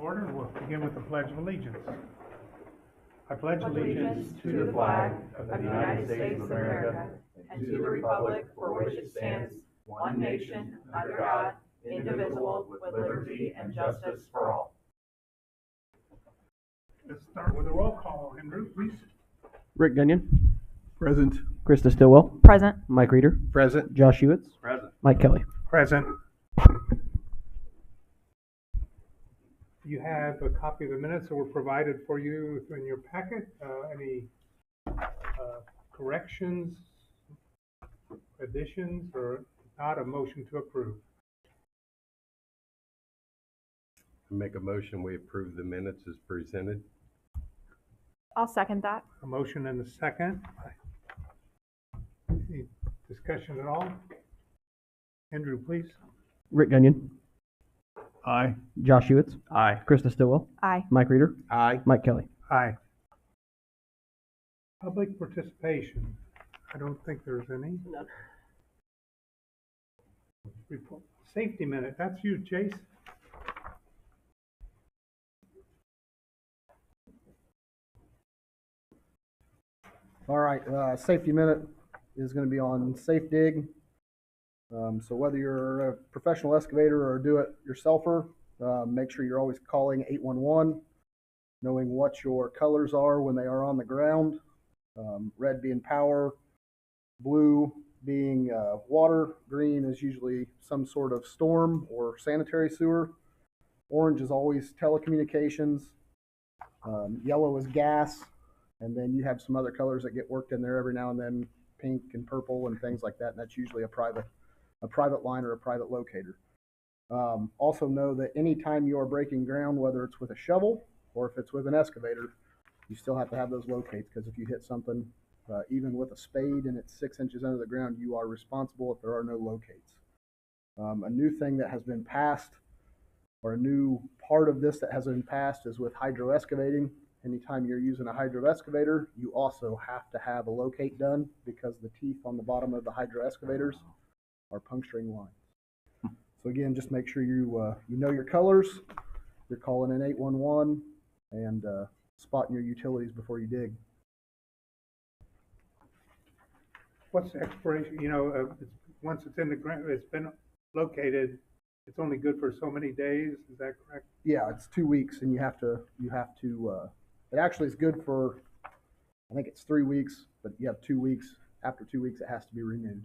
order. We'll begin with the Pledge of Allegiance. I pledge Allegiance to the flag of the United States of America and to the republic for which it stands, one nation, under God, indivisible, with liberty and justice for all. Let's start with a roll call. Andrew, please. Rick Gunyon. Present. Krista Stillwell. Present. Mike Reeder. Present. Josh Hewitt. Present. Mike Kelly. Present. You have a copy of the minutes that were provided for you in your packet. Any corrections, additions, or not, a motion to approve? Make a motion, we approve the minutes as presented. I'll second that. A motion and a second. Any discussion at all? Andrew, please. Rick Gunyon. Aye. Josh Hewitt. Aye. Krista Stillwell. Aye. Mike Reeder. Aye. Mike Kelly. Aye. Public participation. I don't think there's any. None. Report. Safety minute. That's you, Chase. All right, safety minute is going to be on Safe Dig. So whether you're a professional excavator or a do-it-yourselfer, make sure you're always calling 811, knowing what your colors are when they are on the ground. Red being power, blue being water, green is usually some sort of storm or sanitary sewer. Orange is always telecommunications. Yellow is gas. And then you have some other colors that get worked in there every now and then, pink and purple and things like that. And that's usually a private line or a private locator. Also know that anytime you are breaking ground, whether it's with a shovel or if it's with an excavator, you still have to have those locates, because if you hit something, even with a spade and it's 6 inches under the ground, you are responsible if there are no locates. A new thing that has been passed, or a new part of this that has been passed, is with hydro excavating. Anytime you're using a hydro excavator, you also have to have a locate done, because the teeth on the bottom of the hydro excavators are puncturing lines. So again, just make sure you know your colors. You're calling in 811 and spotting your utilities before you dig. What's the expiration? Once it's in the ground, it's been located, it's only good for so many days. Is that correct? Yeah, it's 2 weeks, and you have to. It actually is good for, I think it's 3 weeks, but you have 2 weeks. After 2 weeks, it has to be renewed.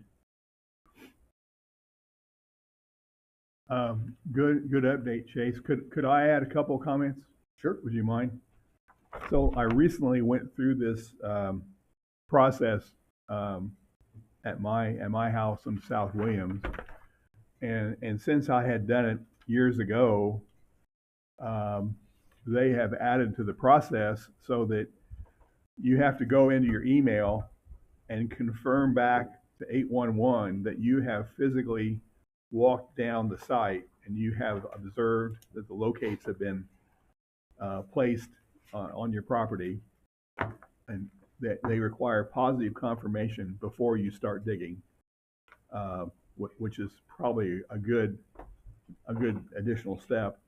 Good update, Chase. Could I add a couple of comments? Sure. Would you mind? So I recently went through this process at my house in South Williams, and since I had done it years ago, they have added to the process so that you have to go into your email and confirm back to 811 that you have physically walked down the site and you have observed that the locates have been placed on your property, and that they require positive confirmation before you start digging, which is probably a good additional step.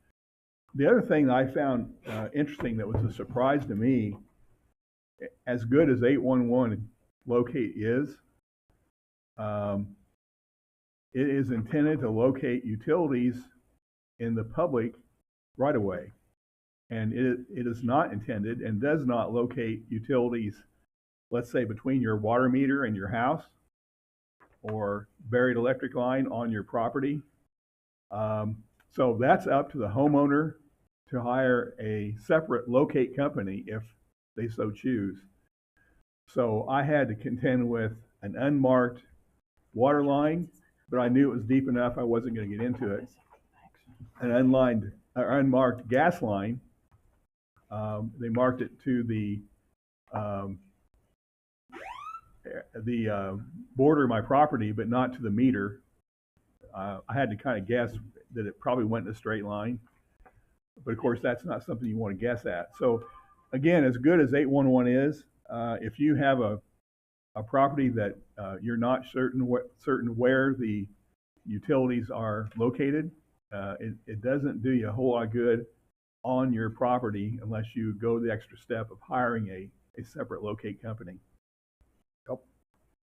The other thing that I found interesting that was a surprise to me, as good as 811 locate is, it is intended to locate utilities in the public right away. And it is not intended and does not locate utilities, let's say, between your water meter and your house, or buried electric line on your property. So that's up to the homeowner to hire a separate locate company if they so choose. So I had to contend with an unmarked water line, but I knew it was deep enough I wasn't going to get into it. An unmarked gas line. They marked it to the border of my property, but not to the meter. I had to kind of guess that it probably went in a straight line, but of course that's not something you want to guess at. So again, as good as 811 is, if you have a property that you're not certain where the utilities are located, it doesn't do you a whole lot of good on your property unless you go the extra step of hiring a separate locate company. Yep.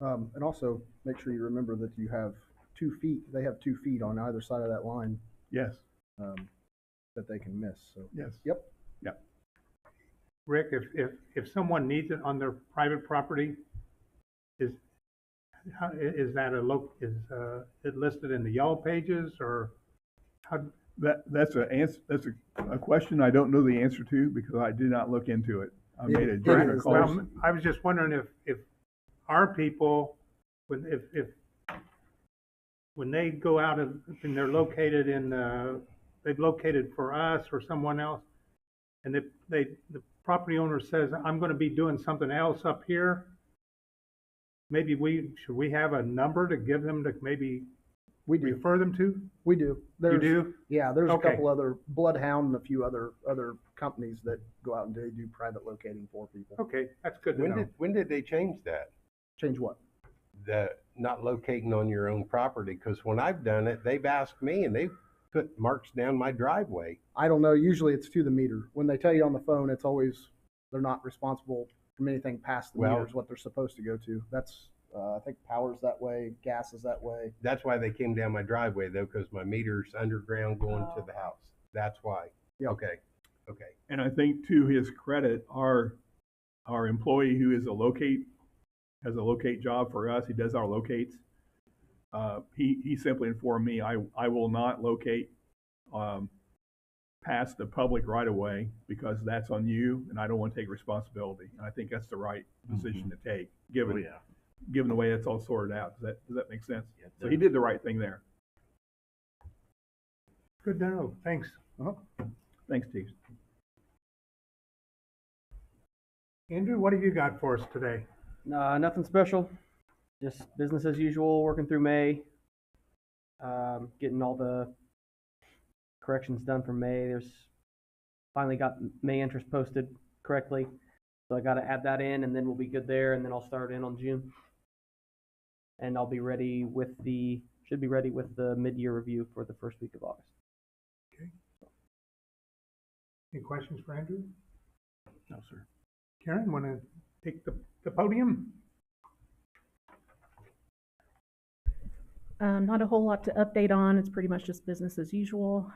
And also make sure you remember that you have 2 feet. They have 2 feet on either side of that line Yes, that they can miss. So yes. yep. Yep. Rick, if someone needs it on their private property, is is that is it listed in the yellow pages, or how? That's a question I don't know the answer to because I did not look into it. I made a judgment call. Well, I was just wondering if our people, when they go out and they're located they've located for us or someone else, and the property owner says, I'm going to be doing something else up here, maybe should we have a number to give them to maybe We do. refer them to? We do. You do? Yeah, there's Okay. a couple other Bloodhound and a few other companies that go out and do private locating for people. Okay, that's good to know. When did they change that? Change what? The not locating on your own property? Because when I've done it, they've asked me and they've put marks down my driveway. I don't know. Usually it's to the meter. When they tell you on the phone, it's always they're not responsible from anything past the Well- meter is what they're supposed to go to. That's I think power's that way, gas is that way. That's why they came down my driveway though, because my meter's underground going to the house. That's why. Yep. Okay. Okay. And I think to his credit, our employee who is has a locate job for us. He does our locates. He simply informed me I will not locate past the public right of way because that's on you, and I don't want to take responsibility. And I think that's the right position to take, given the way it's all sorted out. Does that make sense? Yeah, So he did the right thing there. Good to know. Thanks. Thanks, Steve. Andrew, what have you got for us today? Nothing special. Just business as usual, working through May. Getting all the corrections done for May. There's finally got May interest posted correctly. So I got to add that in and then we'll be good there. And then I'll start in on June. And I'll be ready should be ready with the mid-year review for the first week of August. Okay. Any questions for Andrew? No, sir. Karen, want to take the podium? Not a whole lot to update on. It's pretty much just business as usual.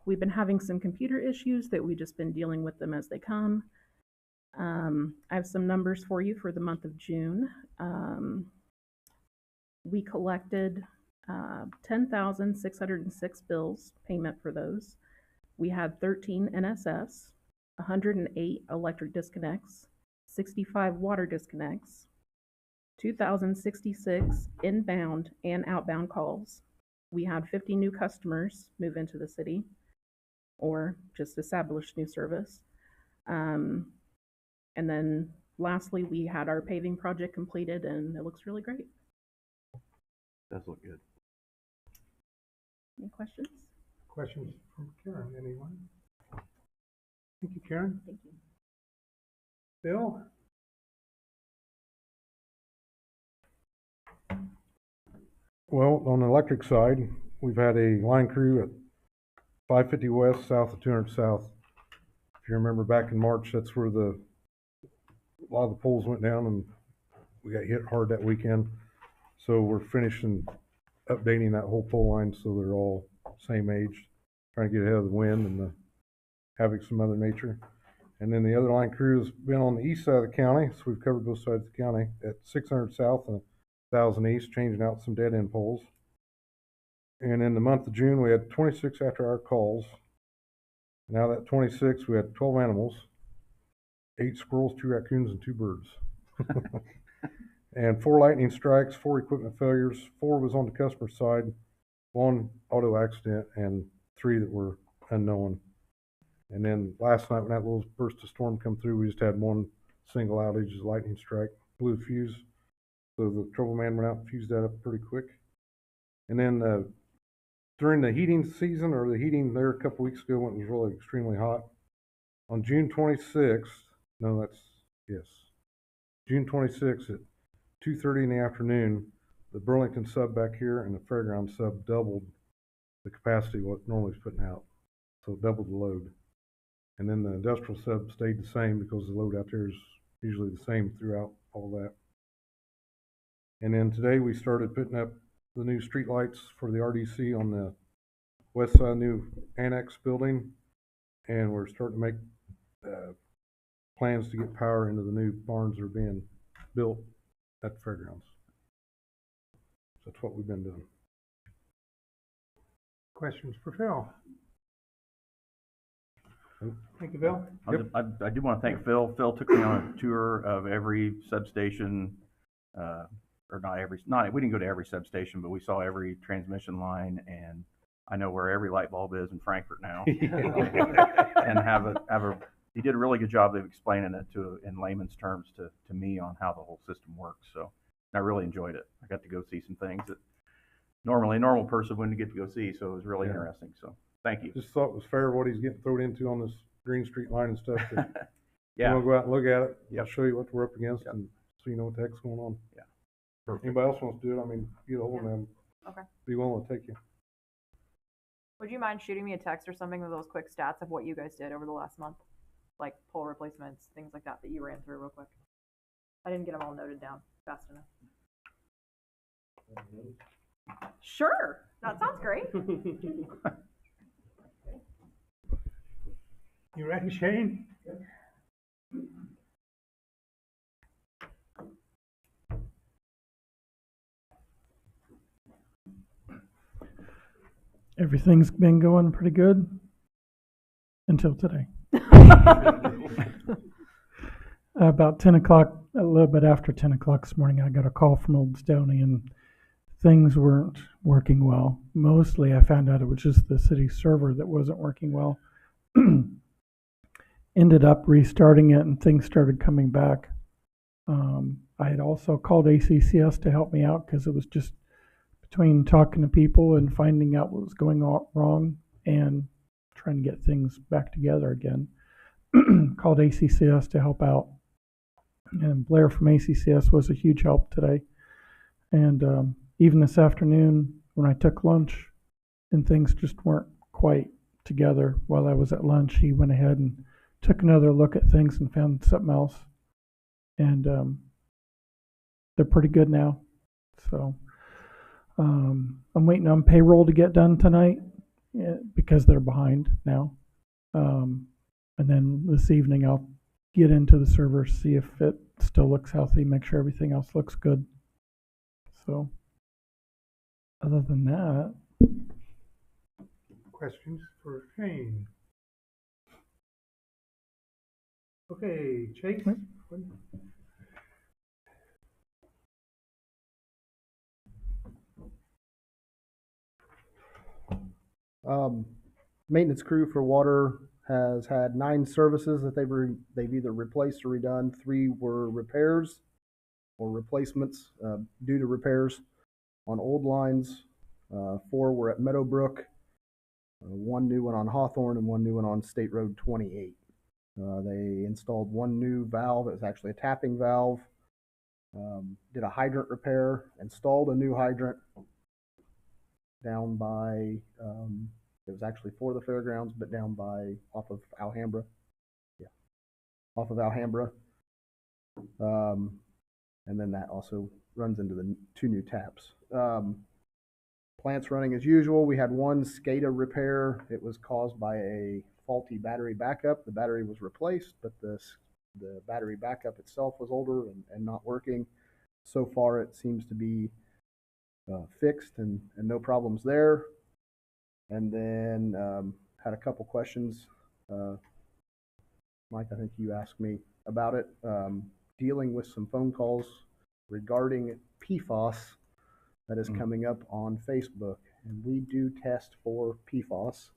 We've been having some computer issues that we've just been dealing with them as they come. I have some numbers for you for the month of June. We collected 10,606 bills, payment for those. We had 13 NSS, 108 electric disconnects, 65 water disconnects, 2,066 inbound and outbound calls. We had 50 new customers move into the city or just establish new service. And then lastly, we had our paving project completed and it looks really great. Does look good. Any questions? Questions from Karen, anyone? Thank you, Karen. Thank you. Bill? Well, on the electric side, we've had a line crew at 550 West, south of 200 South. If you remember back in March, that's where a lot of the poles went down and we got hit hard that weekend. So we're finishing updating that whole pole line so they're all same age, trying to get ahead of the wind and the havoc of Mother Nature. And then the other line crew has been on the east side of the county, so we've covered both sides of the county at 600 South and 1,000 East, changing out some dead end poles. And in the month of June, we had 26 after-hour calls. Now that 26, we had 12 animals, 8 squirrels, 2 raccoons, and 2 birds. And 4 lightning strikes, 4 equipment failures, 4 was on the customer side, 1 auto accident, and 3 that were unknown. And then last night when that little burst of storm come through, we just had 1 single outage, lightning strike, blew the fuse. So the trouble man went out and fused that up pretty quick. And then during the heating season, or the heating there a couple weeks ago when it was really extremely hot, on June 26th, June 26th at 2:30 in the afternoon, the Burlington sub back here and the Fairground sub doubled the capacity what normally is putting out. So doubled the load. And then the industrial sub stayed the same because the load out there is usually the same throughout all that. And then today we started putting up the new street lights for the RDC on the west side new annex building. And we're starting to make plans to get power into the new barns that are being built at the fairgrounds. So that's what we've been doing. Questions for Phil? Nope. Thank you, Bill. I do want to thank Phil. Phil took me on a tour of every substation, or we didn't go to every substation, but we saw every transmission line, and I know where every light bulb is in Frankfort now. And he did a really good job of explaining it in layman's terms to me on how the whole system works. So I really enjoyed it. I got to go see some things that normally a normal person wouldn't get to go see, so it was really interesting. So thank you. Just thought it was fair what he's getting thrown into on this Green Street line and stuff. Yeah. We'll go out and look at it. Yep. I'll show you what we're up against, Yep. and so you know what the heck's going on. Yeah. If anybody else wants to do it, I mean, get a hold of them. Okay. Be willing to take you. Would you mind shooting me a text or something with those quick stats of what you guys did over the last month? Like pole replacements, things like that you ran through real quick. I didn't get them all noted down fast enough. Sure, that sounds great. You ready, Shane? Everything's been going pretty good until today. About 10 o'clock, a little bit after 10 o'clock this morning, I got a call from Old Stoney, and things weren't working well. Mostly I found out it was just the city server that wasn't working well. Ended up restarting it and things started coming back. I had also called ACCS to help me out because it was just between talking to people and finding out what was going wrong and trying to get things back together again. Called ACCS to help out. And Blair from ACCS was a huge help today. And even this afternoon when I took lunch and things just weren't quite together while I was at lunch, he went ahead and took another look at things and found something else. And they're pretty good now. So I'm waiting on payroll to get done tonight because they're behind now. And then this evening I'll get into the server, see if it still looks healthy, make sure everything else looks good. So other than that. Questions for Shane? Okay, Chase? Maintenance crew for water has had 9 services that they've either replaced or redone. 3 were repairs or replacements due to repairs on old lines. 4 were at Meadowbrook, 1 new one on Hawthorne, and 1 new one on State Road 28. They installed 1 new valve. It was actually a tapping valve. Did a hydrant repair, installed a new hydrant down by, it was actually for the fairgrounds, but down by, off of Alhambra. Yeah, off of Alhambra. And then that also runs into the 2 new taps. Plant's running as usual. We had 1 SCADA repair. It was caused by a faulty battery backup. The battery was replaced, but the battery backup itself was older and not working. So far, it seems to be fixed and no problems there. And then had a couple questions. Mike, I think you asked me about it. Dealing with some phone calls regarding PFAS that is coming up on Facebook. And we do test for PFAS.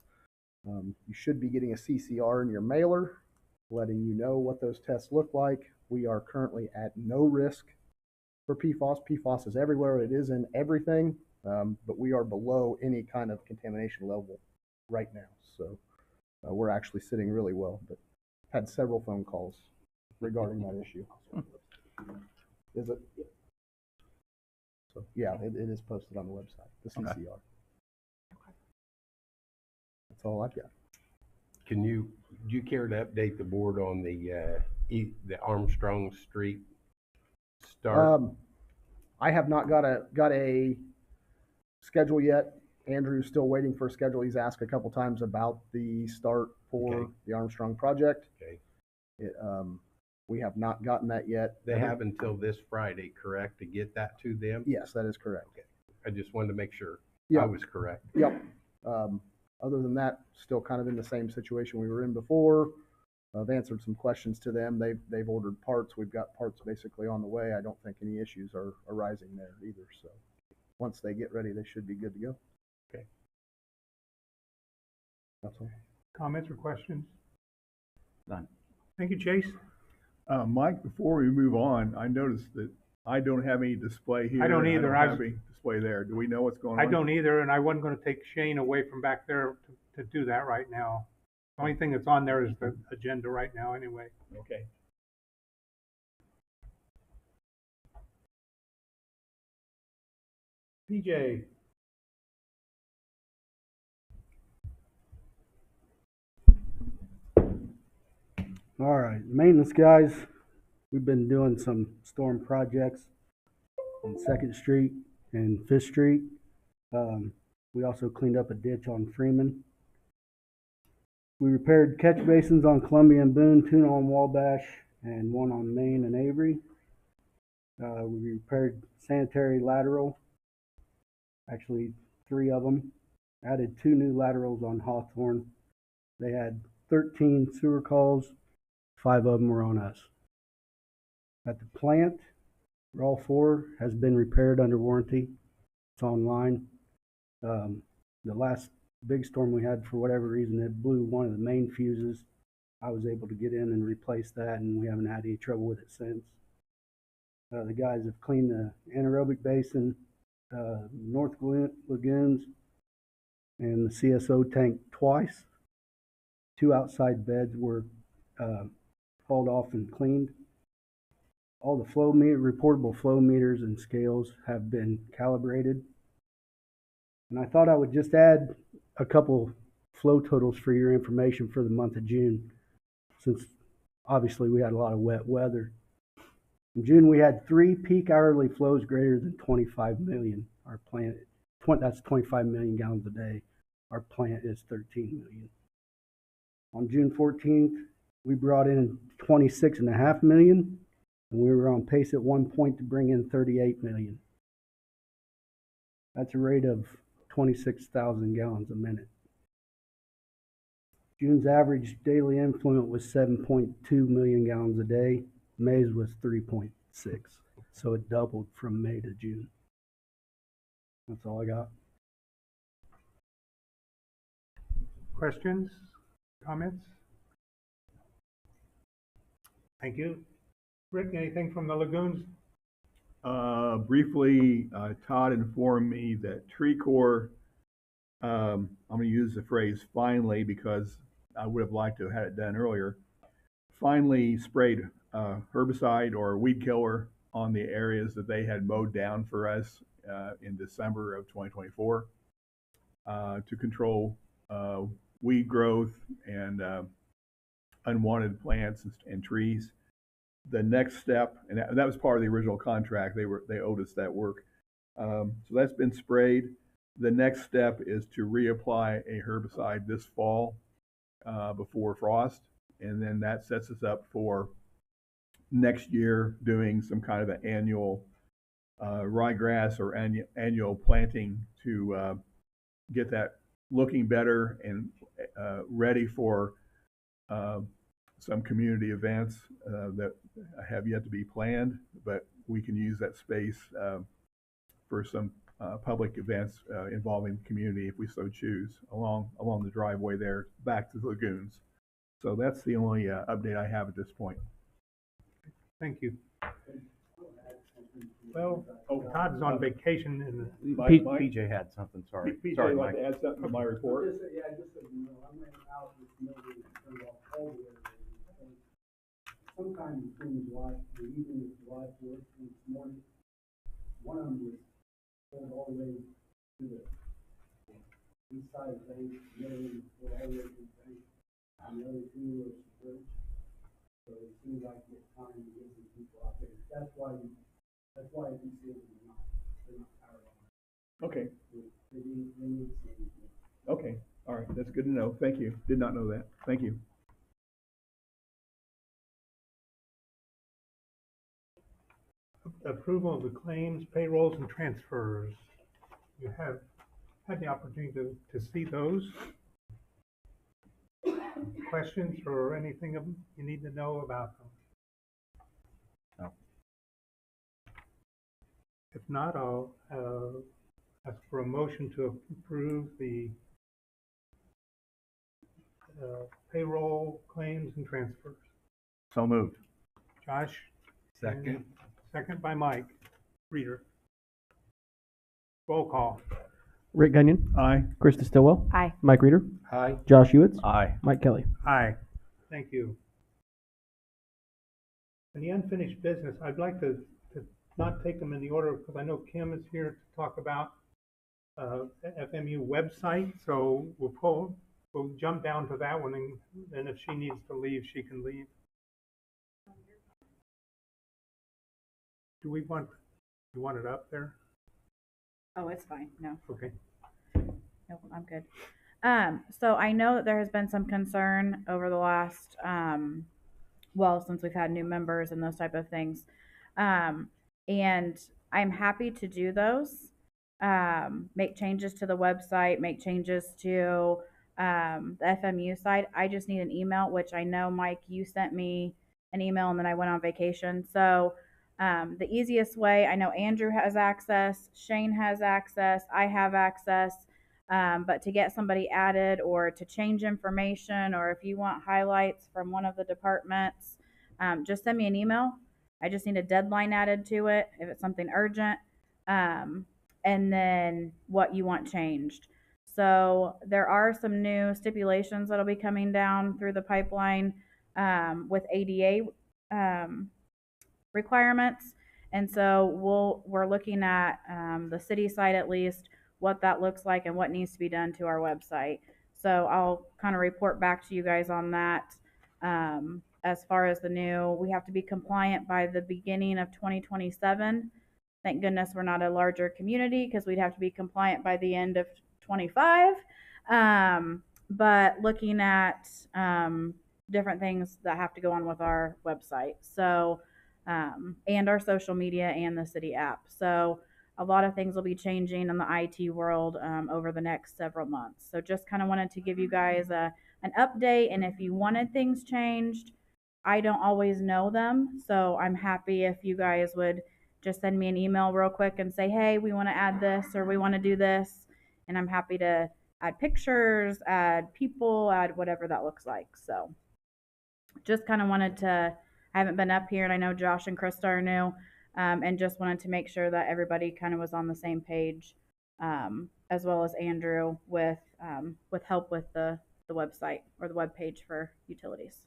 You should be getting a CCR in your mailer letting you know what those tests look like. We are currently at no risk for PFAS. PFAS is everywhere. It is in everything, but we are below any kind of contamination level right now. So we're actually sitting really well, but had several phone calls regarding that issue. Is it? So yeah, it is posted on the website, the CCR. Okay. That's all I've got. do you care to update the board on the Armstrong Street start? I have not got a schedule yet. Andrew's still waiting for a schedule. He's asked a couple times about the start for Okay. the Armstrong project. Okay. We have not gotten that yet. They have until this Friday, correct, to get that to them? Yes, that is correct. Okay. I just wanted to make sure I Yep. was correct. Yep. Other than that, still kind of in the same situation we were in before. I've answered some questions to them. They've ordered parts. We've got parts basically on the way. I don't think any issues are arising there either. So once they get ready, they should be good to go. Okay. That's all. Comments or questions? None. Thank you, Chase. Mike, before we move on, I noticed that I don't have any display here. I don't and either. I don't have any display there. Do we know what's going on? I don't either, and I wasn't gonna take Shane away from back there to do that right now. The only thing that's on there is the agenda right now anyway. Okay. PJ, All right, maintenance guys, we've been doing some storm projects on Second Street and Fifth Street. We also cleaned up a ditch on Freeman. We repaired catch basins on Columbia and Boone, 2 on Wabash, and 1 on Main and Avery. We repaired sanitary lateral, actually 3 of them. Added 2 new laterals on Hawthorne. They had 13 sewer calls. 5 of them were on us. At the plant, all 4 has been repaired under warranty. It's online. The last big storm we had, for whatever reason, it blew one of the main fuses. I was able to get in and replace that, and we haven't had any trouble with it since. The guys have cleaned the anaerobic basin, North Lagoons, and the CSO tank twice. 2 outside beds were hauled off and cleaned. All the reportable flow meters and scales have been calibrated. And I thought I would just add a couple flow totals for your information for the month of June, since obviously we had a lot of wet weather. In June, we had 3 peak hourly flows greater than 25 million. Our plant, that's 25 million gallons a day. Our plant is 13 million. On June 14th, we brought in 26.5 million, and we were on pace at one point to bring in 38 million. That's a rate of 26,000 gallons a minute. June's average daily influent was 7.2 million gallons a day. May's was 3.6, so it doubled from May to June. That's all I got. questions, comments? Thank you. Rick, anything from the lagoons? Briefly, Todd informed me that Tree Corps, I'm going to use the phrase finally because I would have liked to have had it done earlier, finally sprayed herbicide or weed killer on the areas that they had mowed down for us in December of 2024 to control weed growth and unwanted plants and trees. The next step, and that was part of the original contract, they owed us that work. So that's been sprayed. The next step is to reapply a herbicide this fall before frost, and then that sets us up for next year doing some kind of an annual ryegrass or annual planting to get that looking better and ready for some community events that have yet to be planned, but we can use that space for some public events involving the community if we so choose along the driveway there back to the lagoons. So that's the only update I have at this point. Thank you. Well, Todd's on vacation and PJ had something, sorry. PJ, Sorry, would like Mike. to add something to my report? Just so you know, I'm out this building turned off all the way. Sometime between the evening of July 4th and this morning, one of them was pulled all the way to the east side of the bank, the other one was pulled all the way to the bank. And the other two are bridge. So as soon as I get time to get some people out there, that's why these things they're not powered on. Okay, They need some. okay, all right, that's good to know. Thank you. Did not know that. Thank you. Approval of the claims, payrolls, and transfers. You have had the opportunity to see those. Questions or anything you need to know about them? No. If not, I'll ask for a motion to approve the payroll, claims, and transfers. So moved. Josh? Second. Second by Mike. Reader. Roll call. Rick Gunion, Aye. Krista Stillwell, Aye. Mike Reeder, Hi. Josh Hewitts, Aye. Mike Kelly. Aye. Thank you. And the unfinished business, I'd like to not take them in the order because I know Kim is here to talk about FMU website, so we'll jump down to that one, and if she needs to leave, she can leave. You want it up there? Oh, it's fine. No, Okay. no, I'm good. So I know that there has been some concern over the last, well, since we've had new members and those type of things. And I'm happy to do those. Make changes to the website, make changes to the FMU side. I just need an email, which I know, Mike, you sent me an email and then I went on vacation. So the easiest way, I know Andrew has access, Shane has access, I have access. But to get somebody added or to change information, or if you want highlights from one of the departments, just send me an email. I just need a deadline added to it if it's something urgent, and then what you want changed. So there are some new stipulations that'll be coming down through the pipeline with ADA requirements. And so we're looking at the city side at least, what that looks like and what needs to be done to our website. So I'll kind of report back to you guys on that. As far as we have to be compliant by the beginning of 2027. Thank goodness we're not a larger community because we'd have to be compliant by the end of 25. But looking at different things that have to go on with our website. So, and our social media and the city app. So a lot of things will be changing in the IT world over the next several months. So just kind of wanted to give you guys an update. And if you wanted things changed, I don't always know them. So I'm happy if you guys would just send me an email real quick and say, hey, we want to add this or we want to do this. And I'm happy to add pictures, add people, add whatever that looks like. So just kind of wanted to, I haven't been up here and I know Josh and Krista are new, and just wanted to make sure that everybody kind of was on the same page, as well as Andrew with help with the website or the web page for utilities.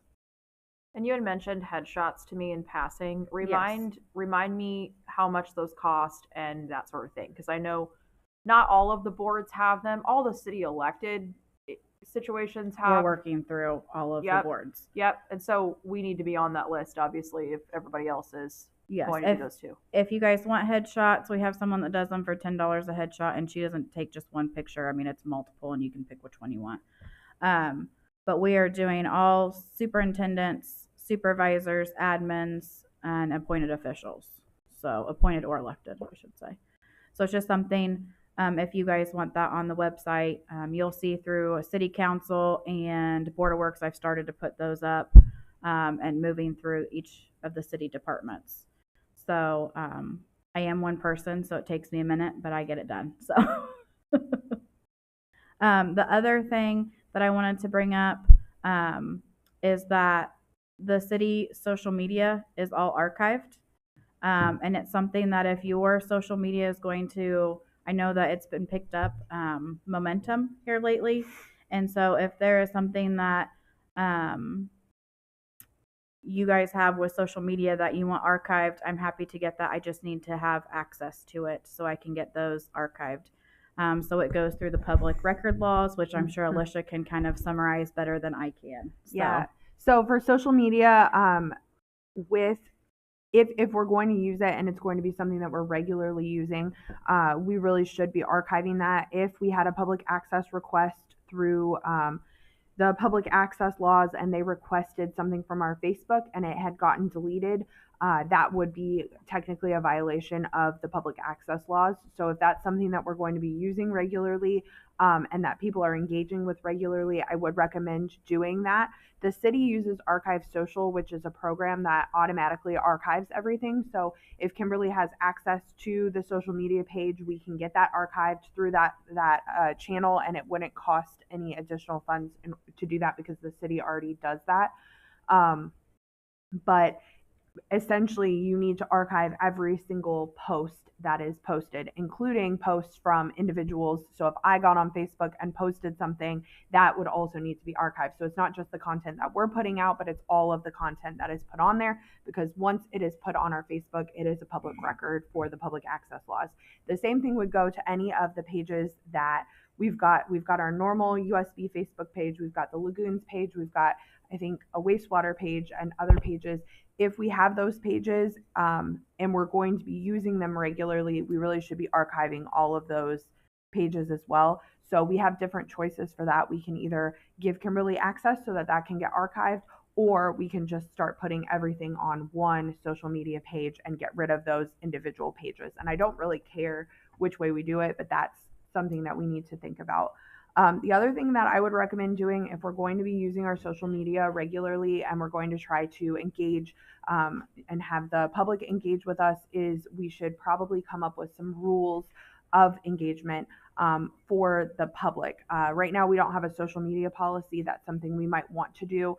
And you had mentioned headshots to me in passing. Yes. Remind me how much those cost and that sort of thing. Because I know not all of the boards have them. All the city elected situations have. We're working through all of the boards. Yep. And so we need to be on that list, obviously, if everybody else is going to do those too. If you guys want headshots, we have someone that does them for $10 a headshot, and she doesn't take just one picture. I mean, it's multiple, and you can pick which one you want. But we are doing all superintendents, supervisors, admins, and appointed officials. So appointed or elected, I should say. So it's just something, if you guys want that on the website, you'll see through city council and board of works, I've started to put those up, and moving through each of the city departments. So I am one person, so it takes me a minute, but I get it done. So the other thing that I wanted to bring up is that the city social media is all archived. And it's something that if your social media is going to, I know that it's been picked up momentum here lately. And so if there is something that you guys have with social media that you want archived, I'm happy to get that. I just need to have access to it so I can get those archived. So it goes through the public record laws, which I'm sure Alicia can kind of summarize better than I can. Yeah. So for social media, with if we're going to use it and it's going to be something that we're regularly using, we really should be archiving that. If we had a public access request through the public access laws and they requested something from our Facebook and it had gotten deleted, that would be technically a violation of the public access laws. So if that's something that we're going to be using regularly, and that people are engaging with regularly, I would recommend doing that. The city uses Archive Social, which is a program that automatically archives everything. So if Kimberly has access to the social media page, we can get that archived through that channel, and it wouldn't cost any additional funds to do that because the city already does that. But essentially, you need to archive every single post that is posted, including posts from individuals. So if I got on Facebook and posted something, that would also need to be archived. So it's not just the content that we're putting out, but it's all of the content that is put on there, because once it is put on our Facebook, it is a public record for the public access laws. The same thing would go to any of the pages that we've got our normal USB Facebook page, we've got the lagoons page, we've got, I think, a wastewater page and other pages. If we have those pages, and we're going to be using them regularly, we really should be archiving all of those pages as well. So we have different choices for that. We can either give Kimberly access so that that can get archived, or we can just start putting everything on one social media page and get rid of those individual pages. And I don't really care which way we do it, but that's something that we need to think about. The other thing that I would recommend doing if we're going to be using our social media regularly and we're going to try to engage and have the public engage with us is we should probably come up with some rules of engagement for the public. Right now, we don't have a social media policy. That's something we might want to do,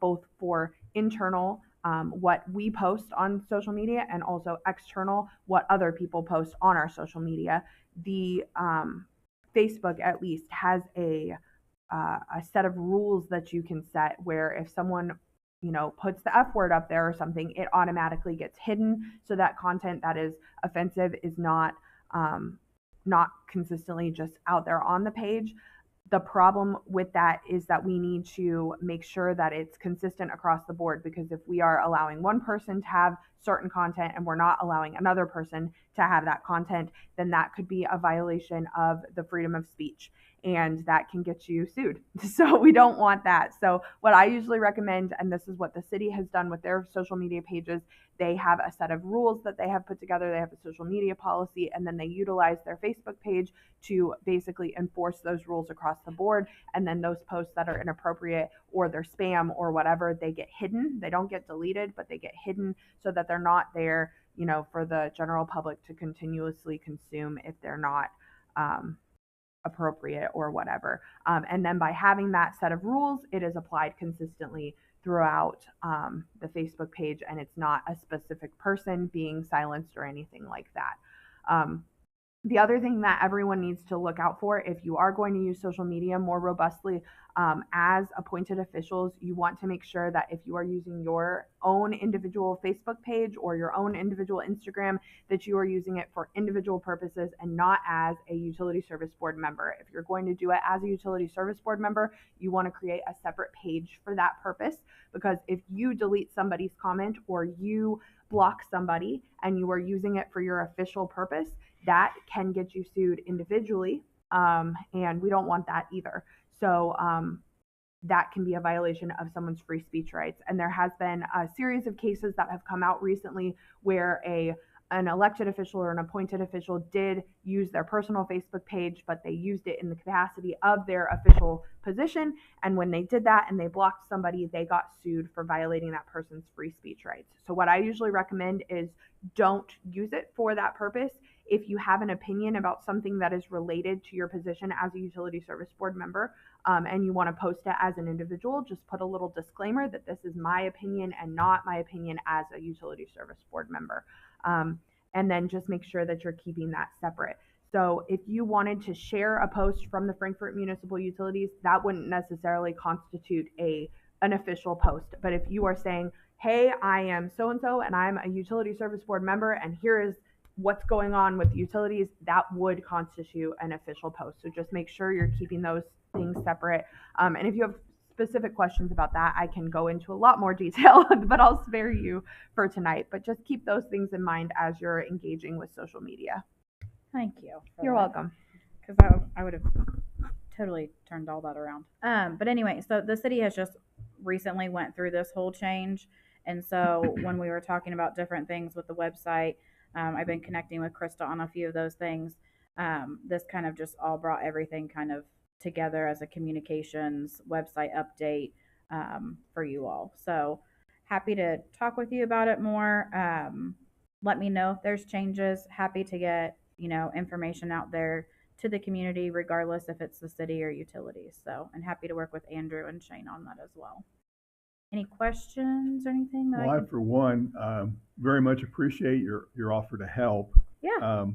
both for internal, what we post on social media, and also external, what other people post on our social media. The Facebook at least has a set of rules that you can set where if someone puts the F word up there or something, it automatically gets hidden, so that content that is offensive is not consistently just out there on the page. The problem with that is that we need to make sure that it's consistent across the board, because if we are allowing one person to have certain content and we're not allowing another person to have that content, then that could be a violation of the freedom of speech, and that can get you sued. So we don't want that. So what I usually recommend, and this is what the city has done with their social media pages, they have a set of rules that they have put together. They have a social media policy, and then they utilize their Facebook page to basically enforce those rules across the board. And then those posts that are inappropriate or they're spam or whatever, they get hidden. They don't get deleted, but they get hidden so that they're not there, for the general public to continuously consume if they're not appropriate or whatever. And then by having that set of rules, it is applied consistently throughout the Facebook page, and it's not a specific person being silenced or anything like that. The other thing that everyone needs to look out for, if you are going to use social media more robustly as appointed officials, you want to make sure that if you are using your own individual Facebook page or your own individual Instagram, that you are using it for individual purposes and not as a utility service board member. If you're going to do it as a utility service board member, you want to create a separate page for that purpose, because if you delete somebody's comment or you block somebody and you are using it for your official purpose, that can get you sued individually, and we don't want that either. So that can be a violation of someone's free speech rights. And there has been a series of cases that have come out recently where an elected official or an appointed official did use their personal Facebook page, but they used it in the capacity of their official position. And when they did that and they blocked somebody, they got sued for violating that person's free speech rights. So what I usually recommend is don't use it for that purpose. If you have an opinion about something that is related to your position as a utility service board member, and you want to post it as an individual, just put a little disclaimer that this is my opinion and not my opinion as a utility service board member. And then just make sure that you're keeping that separate. So if you wanted to share a post from the Frankfort Municipal Utilities, that wouldn't necessarily constitute an official post. But if you are saying, hey, I am so-and-so and I'm a utility service board member, and here is what's going on with the utilities, that would constitute an official post. So just make sure you're keeping those things separate. And if you have specific questions about that, I can go into a lot more detail, but I'll spare you for tonight. But just keep those things in mind as you're engaging with social media. Thank you. You're welcome. Because I would have totally turned all that around. But anyway, so the city has just recently went through this whole change. And so when we were talking about different things with the website, I've been connecting with Krista on a few of those things. This kind of just all brought everything kind of together as a communications website update for you all. So happy to talk with you about it more. Let me know if there's changes. Happy to get, information out there to the community, regardless if it's the city or utilities. So, and happy to work with Andrew and Shane on that as well. Any questions or anything? Well, I, for one, very much appreciate your offer to help. Yeah.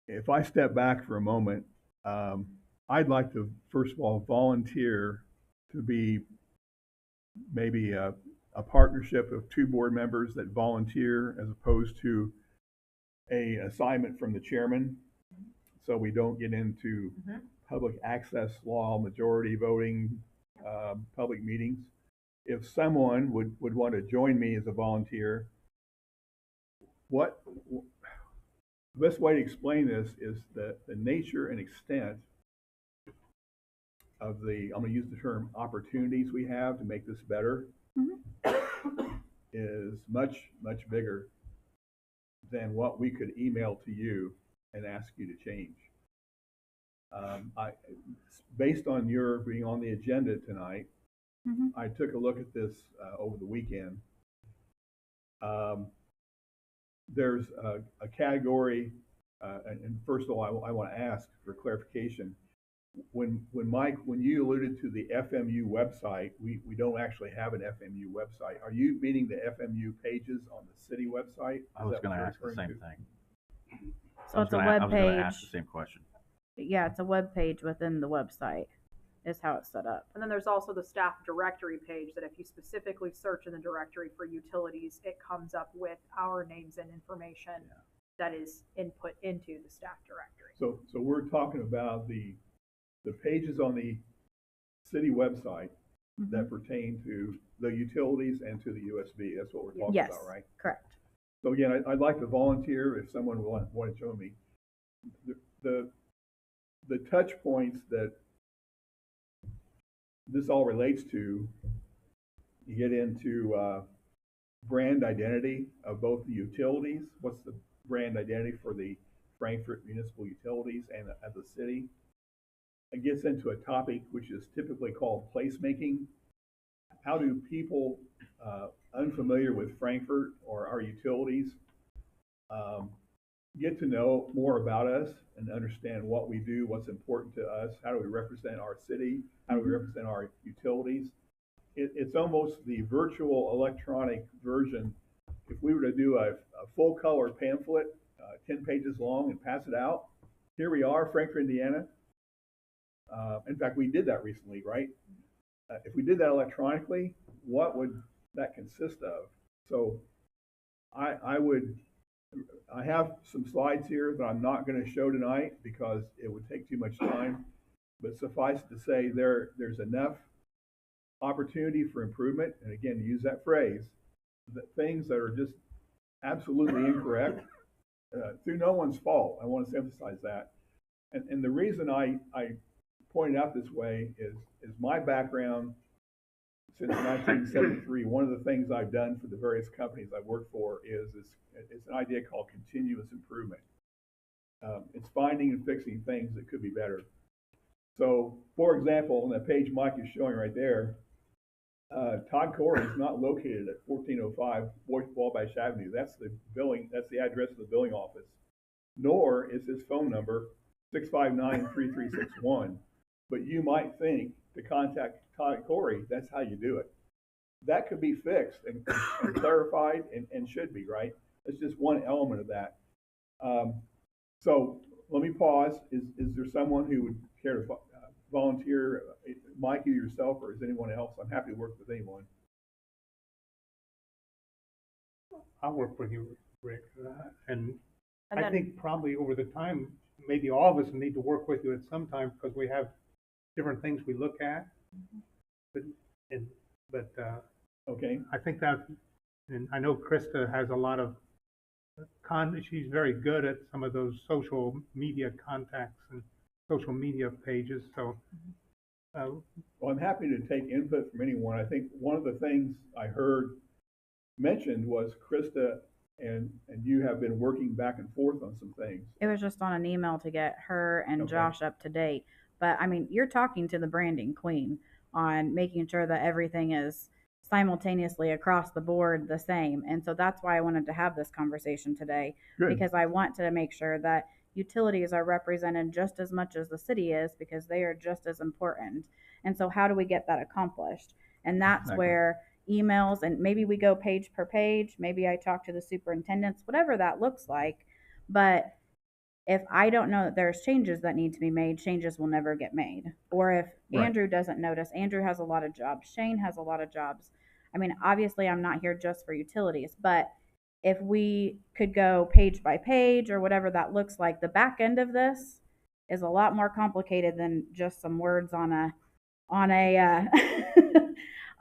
If I step back for a moment, I'd like to, first of all, volunteer to be maybe a partnership of 2 board members that volunteer as opposed to a assignment from the chairman, so we don't get into public access law, majority voting, public meetings. If someone would want to join me as a volunteer, the best way to explain this is the nature and extent of I'm going to use the term opportunities we have to make this better is much, much bigger than what we could email to you and ask you to change. Based on your being on the agenda tonight, I took a look at this over the weekend. There's a category, and first of all, I want to ask for clarification. When you alluded to the FMU website, we don't actually have an FMU website. Are you meaning the FMU pages on the city website? I was going to ask the same thing. So it's a web I was going to page. ask the same question. Yeah, it's a web page within the website is how it's set up. And then there's also the staff directory page that if you specifically search in the directory for utilities, it comes up with our names and information that is input into the staff directory. So we're talking about the pages on the city website that pertain to the utilities and to the USB. That's what we're talking about, right? Correct. So again, I'd like to volunteer if someone will want to join me. The touch points that this all relates to, you get into brand identity of both the utilities. What's the brand identity for the Frankfort Municipal Utilities and the city? It gets into a topic which is typically called placemaking. How do people unfamiliar with Frankfort or our utilities get to know more about us and understand what we do, what's important to us, how do we represent our city, how do we represent our utilities? It's almost the virtual electronic version. If we were to do a full color pamphlet, 10 pages long, and pass it out, here we are, Frankfort, Indiana. In fact, we did that recently, right? If we did that electronically, what would that consist of? So I have some slides here that I'm not going to show tonight because it would take too much time, but suffice to say there's enough opportunity for improvement, and again, to use that phrase, that things that are just absolutely incorrect through no one's fault. I want to emphasize that. And the reason I pointed out this way is my background since 1973. One of the things I've done for the various companies I've worked for is it's an idea called continuous improvement. It's finding and fixing things that could be better. So, for example, on that page Mike is showing right there, Todd Corey is not located at 1405 Wabash Avenue. That's the address of the billing office. Nor is his phone number 659-3361. But you might think to contact Todd Corey, that's how you do it. That could be fixed and clarified and should be, right? That's just one element of that. So let me pause. Is there someone who would care to volunteer? Mike, you yourself, or is anyone else? I'm happy to work with anyone. I'll work with you Rick. And And I then- think probably over the time, maybe all of us need to work with you at some time because we have different things we look at. But Okay, I think that, and I know Krista has a lot of she's very good at some of those social media contacts and social media pages. So, well, I'm happy to take input from anyone. I think one of the things I heard mentioned was Krista and you have been working back and forth on some things. It was just on an email to get her and Okay. Josh up to date. But I mean, you're talking to the branding queen on making sure that everything is simultaneously across the board the same. And so that's why I wanted to have this conversation today, Good. because I want to make sure that utilities are represented just as much as the city is, because they are just as important. And so how do we get that accomplished? And that's Exactly. where emails, and maybe we go page per page, maybe I talk to the superintendents, whatever that looks like. But if I don't know that there's changes that need to be made, changes will never get made. Or if Right. Andrew doesn't notice, Andrew has a lot of jobs, Shane has a lot of jobs. I mean, obviously I'm not here just for utilities, but if we could go page by page or whatever that looks like, the back end of this is a lot more complicated than just some words on a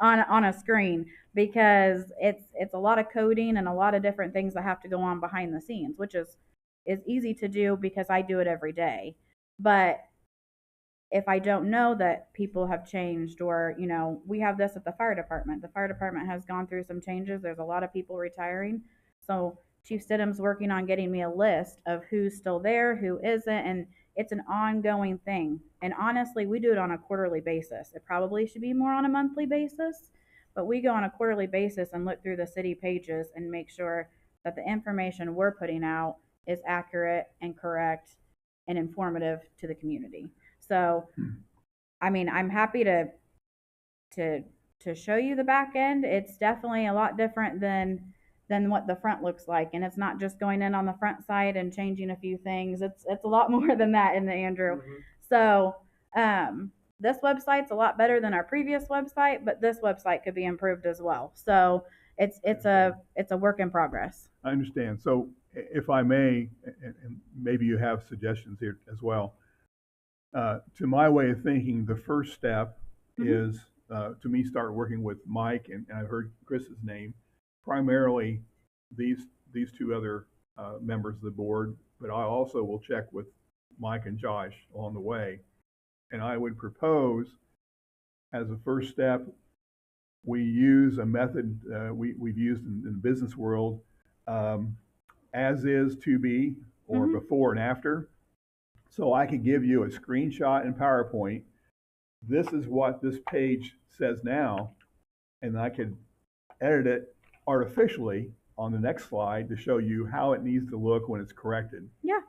on a screen, because it's a lot of coding and a lot of different things that have to go on behind the scenes, which is easy to do because I do it every day. But if I don't know that people have changed, or, you know, we have this at the fire department. The fire department has gone through some changes. There's a lot of people retiring. So Chief Stidham's working on getting me a list of who's still there, who isn't, and it's an ongoing thing. And honestly, we do it on a quarterly basis. It probably should be more on a monthly basis, but we go on a quarterly basis and look through the city pages and make sure that the information we're putting out is accurate and correct and informative to the community. So, I mean, I'm happy to show you the back end. It's definitely a lot different than what the front looks like, and it's not just going in on the front side and changing a few things. It's a lot more than that, in the Andrew. Mm-hmm. So, this website's a lot better than our previous website, but this website could be improved as well. So it's a work in progress. I understand. So if I may, and maybe you have suggestions here as well, to my way of thinking, the first step is to me start working with Mike, and I've heard Chris's name, primarily these two other members of the board, but I also will check with Mike and Josh along the way. And I would propose, as a first step, we use a method we've used in the business world, as is to be, or before and after. So I could give you a screenshot in PowerPoint. This is what this page says now, and I could edit it artificially on the next slide to show you how it needs to look when it's corrected. Yeah.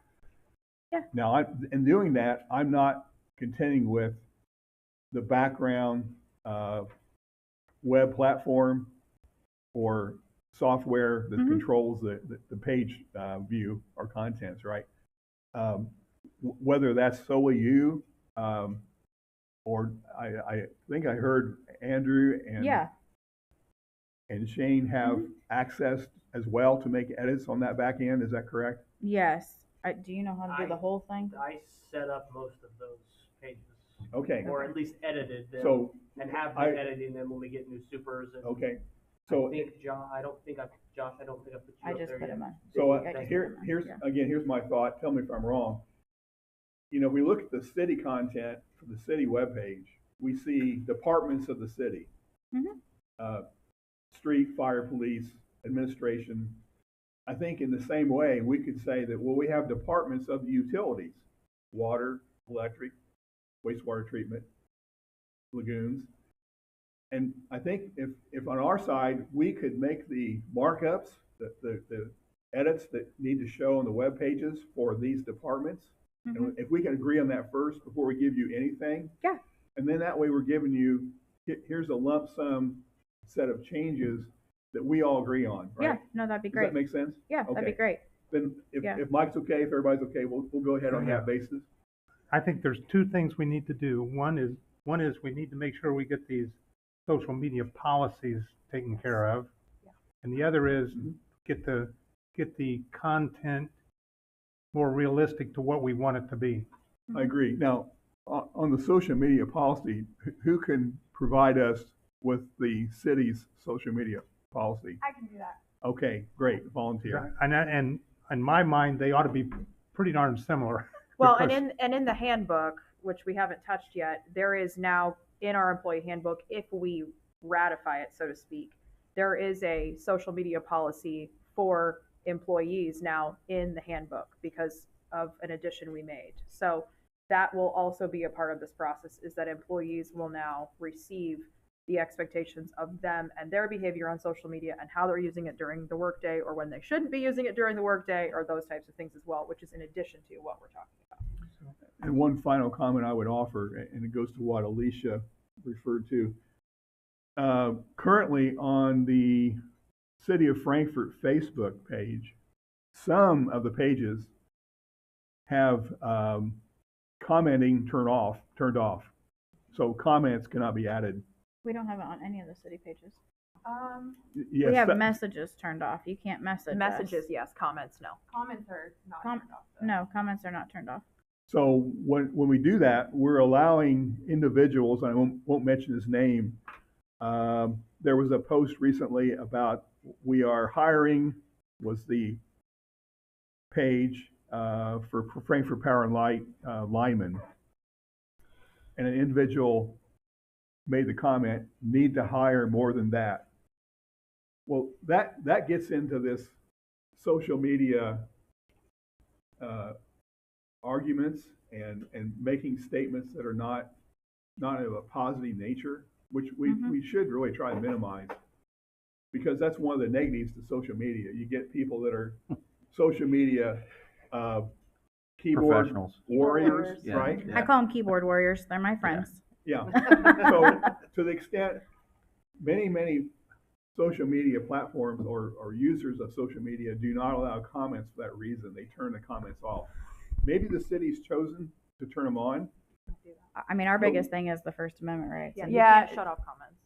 Yeah. Now, in doing that, I'm not contending with the background web platform or software that controls the page view or contents, right? Whether that's solely you, or I think I heard Andrew and Shane have access as well to make edits on that back end. Is that correct? Yes. Do you know how to do the whole thing? I set up most of those pages. Okay. Or at least edited them. So and have been editing them when we get new supers. And okay. So I think Josh, I don't think I've put you I up just there put yet. them on. So Yeah. here's my thought. Tell me if I'm wrong. You know, we look at the city content for the city webpage. We see departments of the city, street, fire, police, administration. I think in the same way, we could say that, well, we have departments of the utilities, water, electric, wastewater treatment, lagoons. And I think if on our side, we could make the markups, the edits that need to show on the web pages for these departments, and if we can agree on that first before we give you anything. Yeah. And then that way we're giving you, here's a lump sum set of changes that we all agree on, right? Yeah, no, that'd be great. Does that make sense? Yeah, that'd be Okay. great. Then if Mike's okay, if everybody's okay, we'll go ahead on that basis. I think there's two things we need to do. One is we need to make sure we get these social media policies taken care of. And the other is get the get the content more realistic to what we want it to be. I agree. Now, on the social media policy, who can provide us with the city's social media policy? I can do that. Okay, great, volunteer. And in my mind, they ought to be pretty darn similar. Well, because- and in the handbook, which we haven't touched yet, there is now in our employee handbook, if we ratify it, so to speak, there is a social media policy for employees now in the handbook because of an addition we made. So that will also be a part of this process, is that employees will now receive the expectations of them and their behavior on social media and how they're using it during the workday or when they shouldn't be using it during the workday or those types of things as well, which is in addition to what we're talking about. And one final comment I would offer, and it goes to what Alicia referred to. Currently on the City of Frankfort Facebook page, some of the pages have commenting turned off. So comments cannot be added. We don't have it on any of the city pages. Yes, We have that- messages turned off. You can't message Messages, us. yes. Comments, no. Comments are not Com- turned off, though. No, comments are not turned off. So when we do that, we're allowing individuals, and I won't mention his name. There was a post recently about we are hiring, was the page for Frankfurt Power and Light linemen. And an individual made the comment, need to hire more than that. Well, that gets into this social media arguments and making statements that are not of a positive nature, which we should really try to minimize, because that's one of the negatives to social media. You get people that are social media keyboard Professionals. warriors, Yeah, right? yeah. I call them keyboard warriors. They're my friends. Yeah. So to the extent many social media platforms or users of social media do not allow comments for that reason, they turn the comments off. Maybe the city's chosen to turn them on. I mean, our biggest thing is the First Amendment rights. Yeah, and- you Yeah. can't shut off comments.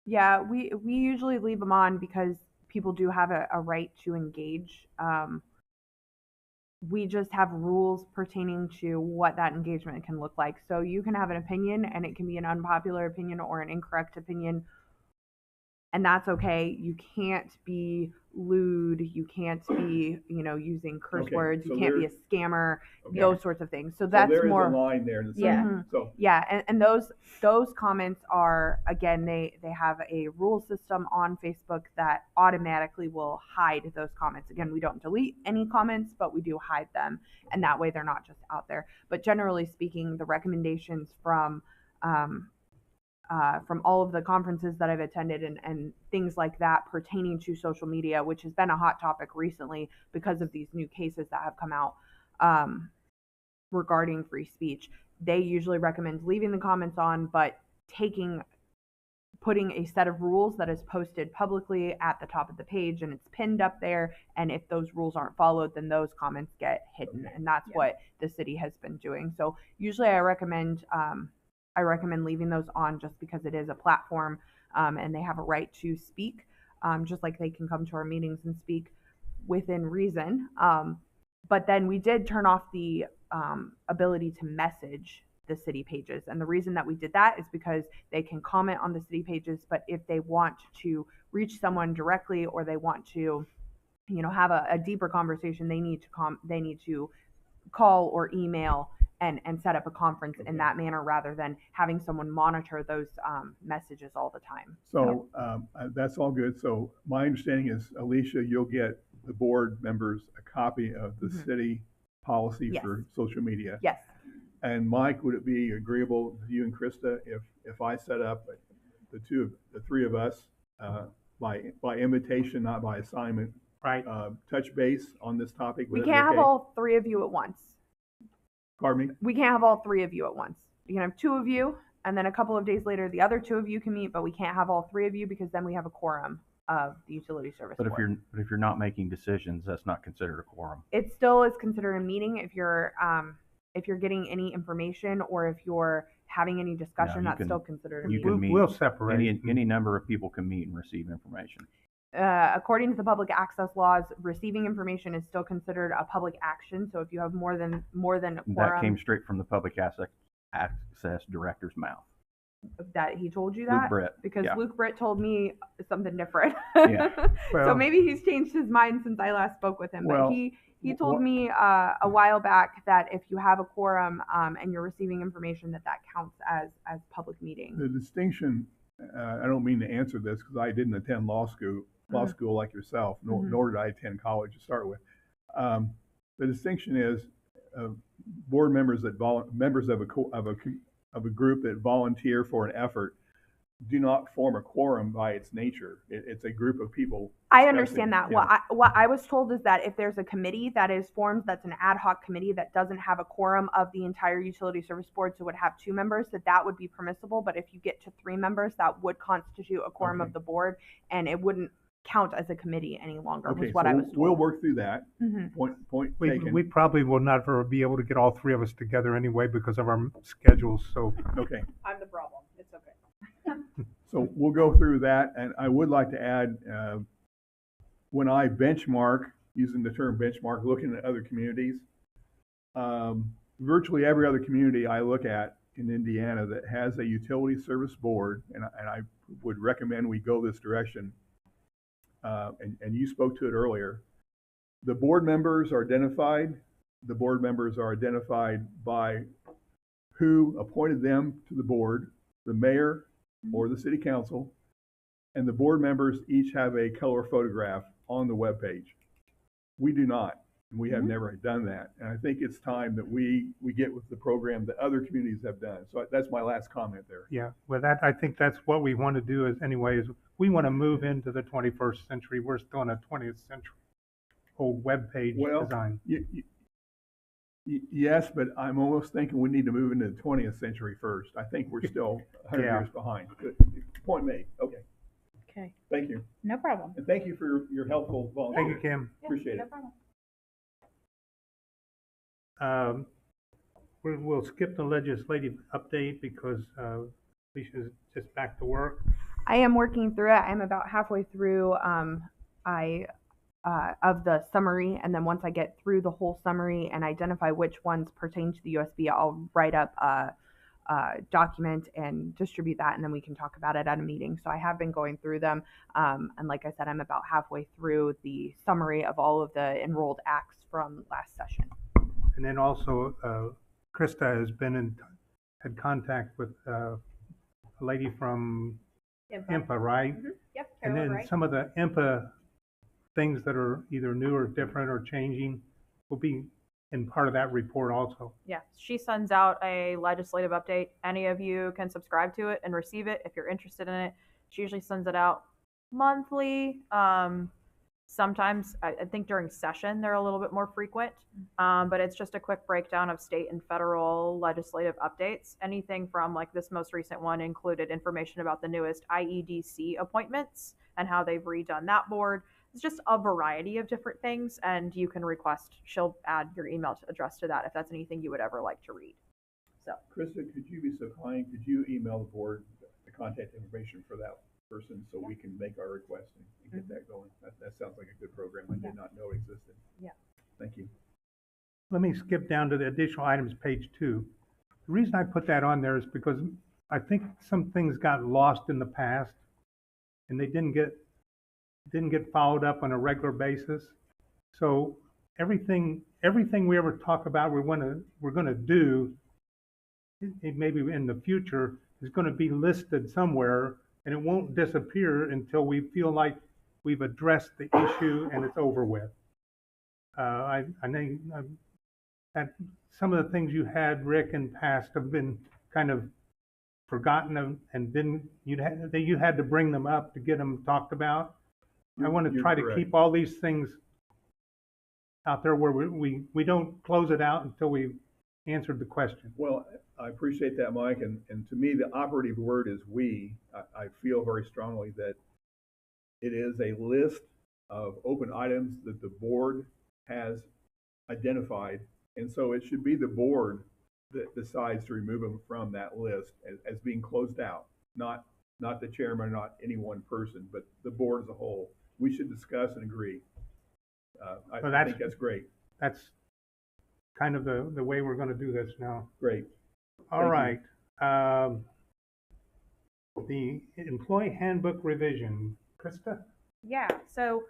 Yeah, we usually leave them on because people do have a right to engage. We just have rules pertaining to what that engagement can look like. So you can have an opinion and it can be an unpopular opinion or an incorrect opinion. And that's okay. You can't be lewd. You can't be, using curse Okay, words. so You can't be a there- scammer, Okay. those sorts of things. So So that's there is more. a line there. Yeah. Mhm. So Yeah, and those comments are, again, they have a rule system on Facebook that automatically will hide those comments. Again, we don't delete any comments, but we do hide them, and that way they're not just out there. But generally speaking, the recommendations from all of the conferences that I've attended and things like that pertaining to social media, which has been a hot topic recently because of these new cases that have come out regarding free speech. They usually recommend leaving the comments on, but putting a set of rules that is posted publicly at the top of the page and it's pinned up there. And if those rules aren't followed, then those comments get hidden. Okay. And that's what the city has been doing. So usually I recommend leaving those on just because it is a platform and they have a right to speak, just like they can come to our meetings and speak within reason. But then we did turn off the ability to message the city pages. And the reason that we did that is because they can comment on the city pages, but if they want to reach someone directly or they want to, have a deeper conversation, they need to call or email and set up a conference in that manner rather than having someone monitor those messages all the time. So that's all good. So my understanding is, Alicia, you'll get the board members a copy of the city policy Yes. for social media. Yes. And Mike, would it be agreeable to you and Krista if I set up the three of us by invitation, not by assignment, Right. touch base on this topic? We Would that be can't have okay? all three of you at once. Pardon me? We can't have all three of you at once. You can have two of you, and then a couple of days later, the other two of you can meet, but we can't have all three of you because then we have a quorum of the utility service But board. if you're not making decisions, that's not considered a quorum. It still is considered a meeting if you're getting any information or if you're having any discussion. you that's can- still considered a you meeting. can meet We'll separate. Any number of people can meet and receive information. according to the public access laws, receiving information is still considered a public action. So if you have more than a That quorum, came straight from the public access director's mouth. that he told you Luke that, Britt, because yeah. Luke Britt told me something different. Yeah. So Well- maybe he's changed his mind since I last spoke with him. Well, But he told what- me a while back that if you have a quorum and you're receiving information, that counts as public meeting. The distinction, I don't mean to answer this because I didn't attend law school like yourself, nor did I attend college to start with. The distinction is board members members of a group that volunteer for an effort do not form a quorum by its nature. It's a group of people. I understand that. Yeah. What I was told is that if there's a committee that is formed, that's an ad hoc committee that doesn't have a quorum of the entire utility service board, so would have 2 members, that would be permissible. But if you get to 3 members, that would constitute a quorum Okay. of the board, and it wouldn't count as a committee any longer. Okay, Was what so I was told. we'll work through that. Mhm. Point We taken. probably will never be able to get all 3 of us together anyway because of our schedules, so. Okay. I'm the problem. It's okay. So we'll go through that, and I would like to add, when I benchmark, using the term benchmark, looking at other communities, virtually every other community I look at in Indiana that has a utility service board, and I would recommend we go this direction, and you spoke to it earlier, the board members are identified. The board members are identified by who appointed them to the board, the mayor or the city council, and the board members each have a color photograph on the webpage. We do not, and we have never done that. And I think it's time that we get with the program that other communities have done. So that's my last comment there. Yeah, well, I think that's what we want to do is we want to move into the 21st century. We're still in a 20th century old webpage Well, design. Yes, but I'm almost thinking we need to move into the 20th century first. I think we're still 100 Yeah. years behind. Good. Point made. Okay. Okay. Thank you. No problem. And thank you for your helpful volunteer. Thank you, Kim. Appreciate it. We'll skip the legislative update because Alicia's just back to work. I am working through it. I'm about halfway through. Of the summary, and then once I get through the whole summary and identify which ones pertain to the USB, I'll write up a document and distribute that, and then we can talk about it at a meeting. So I have been going through them, and like I said, I'm about halfway through the summary of all of the enrolled acts from last session. And then also, Krista has had contact with a lady from IMPA, right? Yep. And then some of the IMPA things that are either new or different or changing will be in part of that report also. Yeah, she sends out a legislative update. Any of you can subscribe to it and receive it if you're interested in it. She usually sends it out monthly. Sometimes, I think during session, they're a little bit more frequent, but it's just a quick breakdown of state and federal legislative updates. Anything from, like, this most recent one included information about the newest IEDC appointments and how they've redone that board. It's just a variety of different things, and you can request, she'll add your email address to that if that's anything you would ever like to read. So, Krista, could you be so kind? Could you email the board the contact information for that person so we can make our request and get that going? That sounds like a good program. I did not know it existed. Yeah. Thank you. Let me skip down to the additional items, page 2. The reason I put that on there is because I think some things got lost in the past and they didn't get followed up on a regular basis. So everything we ever talk about we're gonna do, maybe in the future, is gonna be listed somewhere, and it won't disappear until we feel like we've addressed the issue and it's over with. I know that some of the things you had, Rick, in past have been kind of forgotten, and then you had to bring them up to get them talked about. I want to You're try to correct. keep all these things out there where we don't close it out until we've answered the question. Well, I appreciate that, Mike. And to me, the operative word is we. I feel very strongly that it is a list of open items that the board has identified. And so it should be the board that decides to remove them from that list as being closed out, not the chairman, not any one person, but the board as a whole. we should discuss and agree. I So that's- think that's great. That's kind of the way we're gonna do this now. Great. All Thank right. The employee handbook revision, Krista? Yeah, so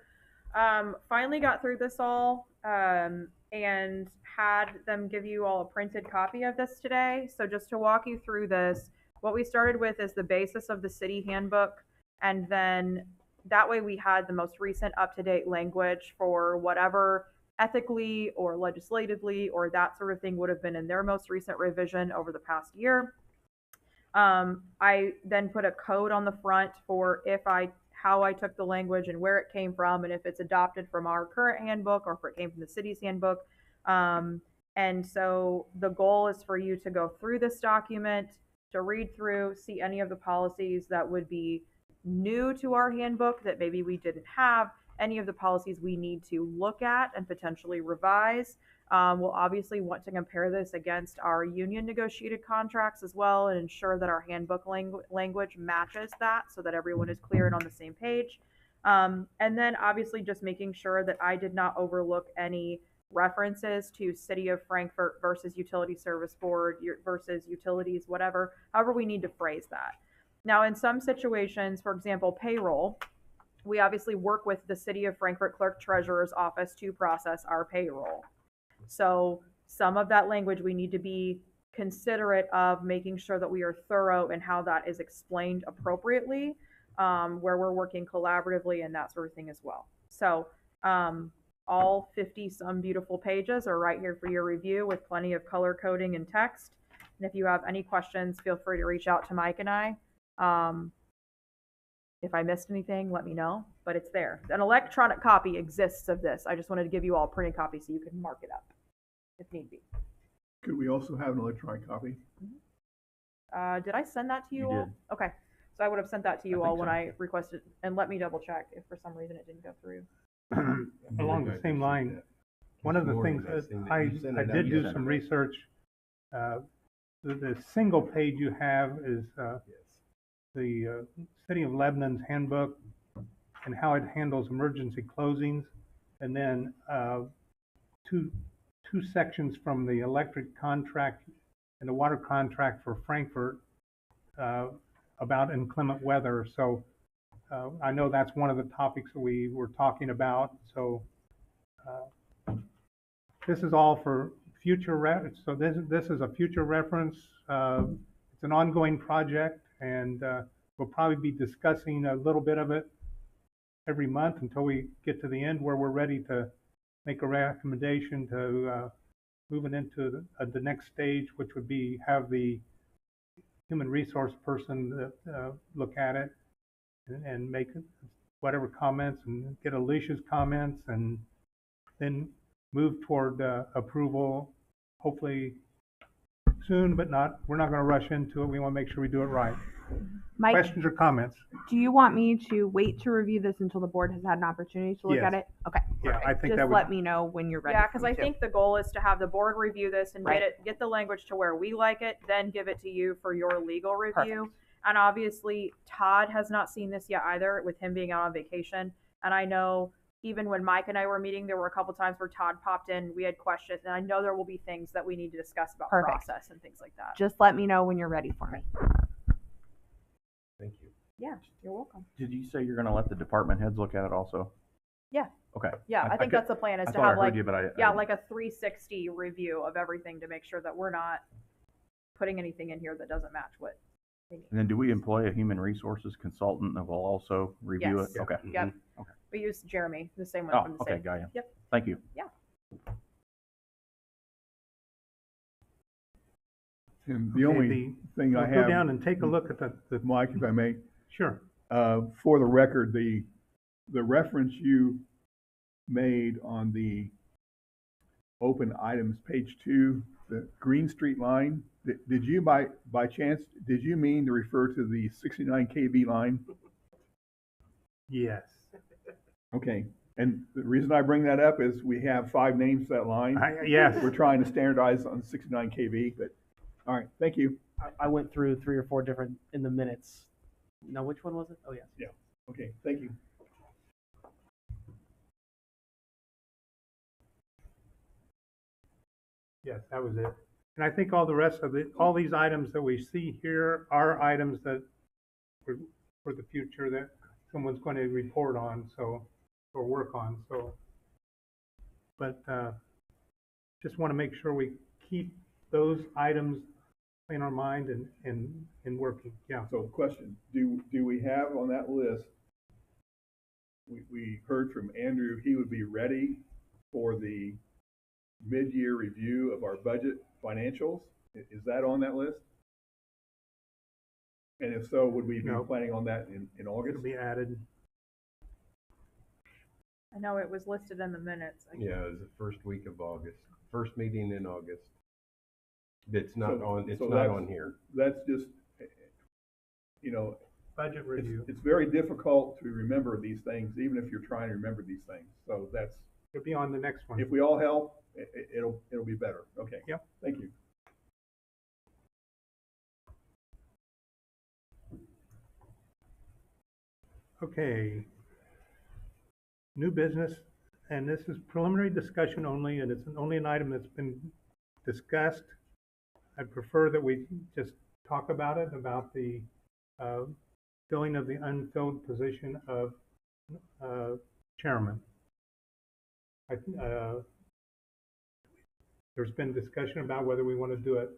finally got through this all and had them give you all a printed copy of this today. So just to walk you through this, what we started with is the basis of the city handbook, and then that way we had the most recent up-to-date language for whatever ethically or legislatively or that sort of thing would have been in their most recent revision over the past year. I then put a code on the front for how I took the language and where it came from, and if it's adopted from our current handbook or if it came from the city's handbook. And so the goal is for you to go through this document, to read through, see any of the policies that would be new to our handbook that maybe we didn't have, any of the policies we need to look at and potentially revise. We'll obviously want to compare this against our union negotiated contracts as well and ensure that our handbook language matches that so that everyone is clear and on the same page. And then obviously just making sure that I did not overlook any references to City of Frankfort versus Utility Service Board versus utilities, whatever, however we need to phrase that. Now, in some situations, for example, payroll, we obviously work with the City of Frankfort Clerk Treasurer's Office to process our payroll. So some of that language we need to be considerate of making sure that we are thorough in how that is explained appropriately, where we're working collaboratively and that sort of thing as well. So all 50 some beautiful pages are right here for your review with plenty of color coding and text. And if you have any questions, feel free to reach out to Mike and I. If I missed anything, let me know, but it's there. An electronic copy exists of this. I just wanted to give you all a printed copy so you can mark it up if need be. Could we also have an electronic copy? Did I send that to you You all? did. Okay. So I would have sent that to you I all think when so. I requested, and let me double check if for some reason it didn't go through. Along the same line, one of the things that I did do some research. The single page you have is the City of Lebanon's handbook and how it handles emergency closings, and then two sections from the electric contract and the water contract for Frankfurt about inclement weather. So I know that's one of the topics that we were talking about. So this is all for future reference. So this is a future reference. It's an ongoing project, and we'll probably be discussing a little bit of it every month until we get to the end where we're ready to make a recommendation to moving into the next stage, which would be have the human resource person look at it and make whatever comments and get Alicia's comments and then move toward approval, hopefully soon, but we're not going to rush into it. We want to make sure we do it right. Mike, Questions or comments? do you want me to wait to review this until the board has had an opportunity to look Yes. at it? Okay. Yeah, perfect. I think Just that would. let me know when you're ready. Yeah, for because me I to. think the goal is to have the board review this and Right. get the language to where we like it, then give it to you for your legal review. Perfect. And obviously, Todd has not seen this yet either, with him being out on vacation. And I know even when Mike and I were meeting, there were a couple times where Todd popped in, we had questions, and I know there will be things that we need to discuss about Perfect. process and things like that. Just let me know when you're ready for me. Thank you. Yeah, you're welcome. Did you say you're gonna let the department heads look at it also? Yeah. Okay. Yeah, I think that's the plan, is I to thought I have heard like, you, but I yeah, didn't. like a 360 review of everything to make sure that we're not putting anything in here that doesn't match what they need. And then do we employ a human resources consultant that will also review Yes. it? Okay. Yep. Okay. We use Jeremy, the same one Oh, from the okay, city. got you. Yep. Thank you. And the only thing I Go have, down and take a look at the Mike, if I may, sure. for the record, the reference you made on the open items, page 2, the Green Street line, did you by chance, did you mean to refer to the 69 kV line? Yes. Okay, and the reason I bring that up is we have 5 names for that line. Yes. We're trying to standardize on 69 kV, but, all right, thank you. I went through 3 or 4 different in the minutes. Now, which one was it? Oh, yes. Okay, thank you. Yes, that was it. And I think all the rest of all these items that we see here are items that for the future that someone's going to report on, so, or work on, so. But, just want to make sure we keep those items in our mind and working, yeah. So question, do we have on that list, we heard from Andrew, he would be ready for the mid-year review of our budget financials? Is that on that list? And if so, would we be No. planning on that in August? It'll be added. I know it was listed in the minutes. Yeah, it was the first week of August, first meeting in August. It's not on here. That's just, you know, Budget review. it's very difficult to remember these things, even if you're trying to remember these things. So that's, It'll be on the next one. if we all help, it'll be better. Okay. Yep. Thank you. Okay. New business, and this is preliminary discussion only, and it's only an item that's been discussed. I'd prefer that we just talk about it, about the filling of the unfilled position of chairman. There's been discussion about whether we want to do it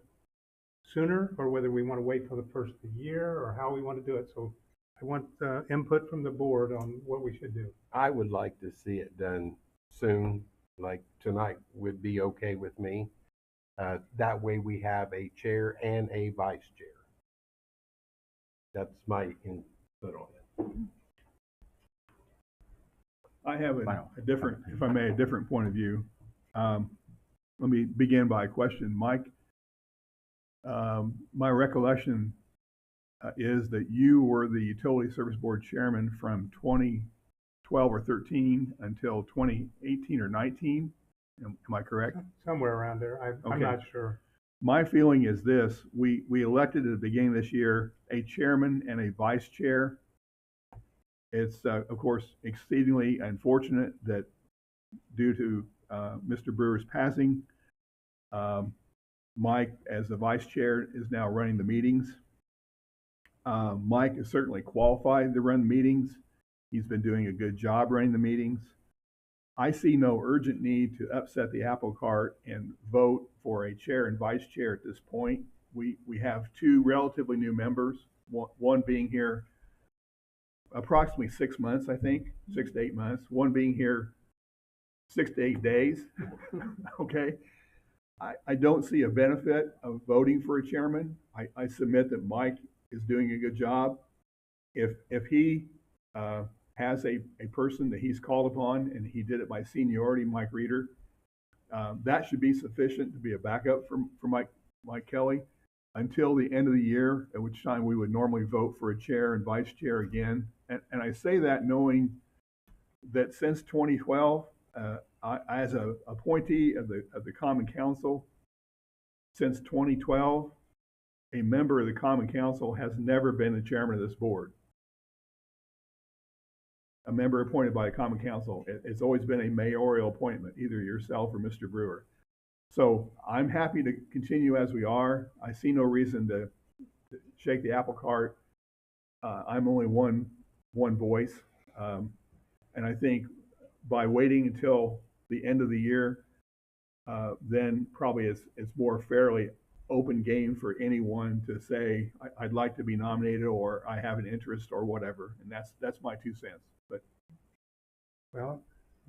sooner or whether we want to wait till the first of the year or how we want to do it. So I want input from the board on what we should do. I would like to see it done soon, like tonight would be okay with me. That way we have a chair and a vice chair. That's my input on it. I have a different, if I may, a different point of view. Let me begin by a question. Mike, my recollection is that you were the Utility Service Board chairman from 2012 or 13 until 2018 or 19. Am I correct? Somewhere around there. I'm Okay. not sure. My feeling is this, we elected at the beginning of this year a chairman and a vice chair. It's, of course, exceedingly unfortunate that due to Mr. Brewer's passing, Mike, as the vice chair, is now running the meetings. Mike is certainly qualified to run meetings. He's been doing a good job running the meetings. I see no urgent need to upset the apple cart and vote for a chair and vice chair at this point. We have two relatively new members, one being here approximately 6 months, I think, 6 to 8 months, one being here 6 to 8 days. Okay. I don't see a benefit of voting for a chairman. I submit that Mike is doing a good job. If he has a person that he's called upon, and he did it by seniority, Mike Reeder, that should be sufficient to be a backup for Mike Kelly until the end of the year, at which time we would normally vote for a chair and vice chair again. And I say that knowing that since 2012, as an appointee of the Common Council, since 2012, a member of the Common Council has never been the chairman of this board. A member appointed by a Common Council. It's always been a mayoral appointment, either yourself or Mr. Brewer. So I'm happy to continue as we are. I see no reason to shake the apple cart. I'm only one voice. And I think by waiting until the end of the year, then probably it's more fairly open game for anyone to say, I'd like to be nominated, or I have an interest, or whatever. And that's my 2 cents. But Well,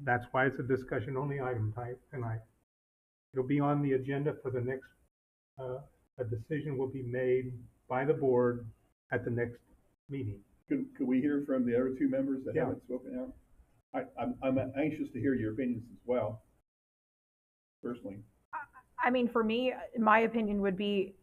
that's why it's a discussion only item tonight. It'll be on the agenda for the next, a decision will be made by the board at the next meeting. could we hear from the other 2 members that Yeah. haven't spoken out? I'm anxious to hear your opinions as well, personally. I mean, for me, my opinion would be